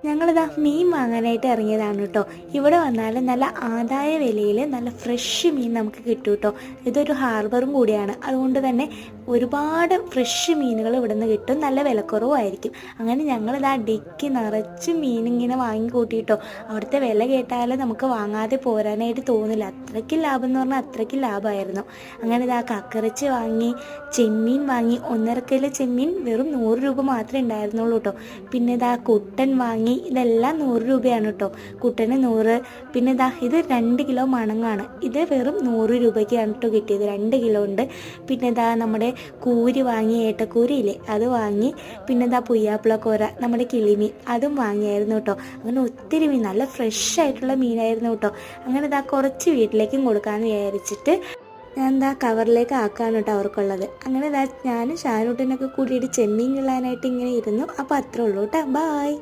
ഞങ്ങളിതാ മീൻ വാങ്ങാനായിട്ട് ഇറങ്ങിയതാണ് കേട്ടോ. ഇവിടെ വന്നാൽ നല്ല ആദായ വിലയിൽ നല്ല ഫ്രഷ് മീൻ നമുക്ക് കിട്ടും കേട്ടോ. ഇതൊരു ഹാർബറും കൂടിയാണ്, അതുകൊണ്ട് തന്നെ ഒരുപാട് ഫ്രഷ് മീനുകൾ ഇവിടെ നിന്ന് കിട്ടും, നല്ല വിലക്കുറവായിരിക്കും. അങ്ങനെ ഞങ്ങളിതാ ഡിക്കി നിറച്ച് മീനിങ്ങനെ വാങ്ങി കൂട്ടിയിട്ടോ. അവിടുത്തെ വില കേട്ടാൽ നമുക്ക് വാങ്ങാതെ പോരാനായിട്ട് തോന്നില്ല, അത്രയ്ക്കും ലാഭം എന്ന് പറഞ്ഞാൽ അത്രയ്ക്കും ലാഭമായിരുന്നു. അങ്ങനെ ഇതാ കക്കറച്ചി വാങ്ങി, ചെമ്മീൻ വാങ്ങി. 1.5 കിലോ ചെമ്മീൻ വെറും 100 രൂപ മാത്രമേ ഉണ്ടായിരുന്നുള്ളൂ കേട്ടോ. പിന്നെ ഇതാ കുട്ടൻ വാങ്ങി, ഇതെല്ലാം 100 രൂപയാണ് കേട്ടോ. കുട്ടന് 100. പിന്നെ ഇതാ ഇത് 2 കിലോ മണങ്ങാണ്, ഇത് വെറും 100 രൂപയ്ക്കാണ് കേട്ടോ കിട്ടിയത്. 2 കിലോ ഉണ്ട്. പിന്നെ ഇതാ നമ്മുടെ കൂരി വാങ്ങി, ഏട്ടക്കൂരിയില്ലേ അത് വാങ്ങി. പിന്നെ ഇതാ പുയ്യാപ്പിളക്കോര, നമ്മുടെ കിളിമീൻ, അതും വാങ്ങിയായിരുന്നു കേട്ടോ. അങ്ങനെ ഒത്തിരി മീൻ, നല്ല ഫ്രഷ് ആയിട്ടുള്ള മീനായിരുന്നു കേട്ടോ. അങ്ങനെ ഇതാ കുറച്ച് വീട്ടിലേക്കും കൊടുക്കാമെന്ന് വിചാരിച്ചിട്ട് ഞാൻ എന്താ കവറിലേക്ക് ആക്കാണ് കേട്ടോ അവർക്കുള്ളത്. അങ്ങനെ ഇതാ ഞാനും ഷാനൂട്ടിനൊക്കെ കൂടിയിട്ട് ചെമ്മീൻ കിള്ളാനായിട്ട് ഇങ്ങനെ ഇരുന്നു. അപ്പോൾ അത്രേ ഉള്ളൂ കേട്ടോ. ബായ്.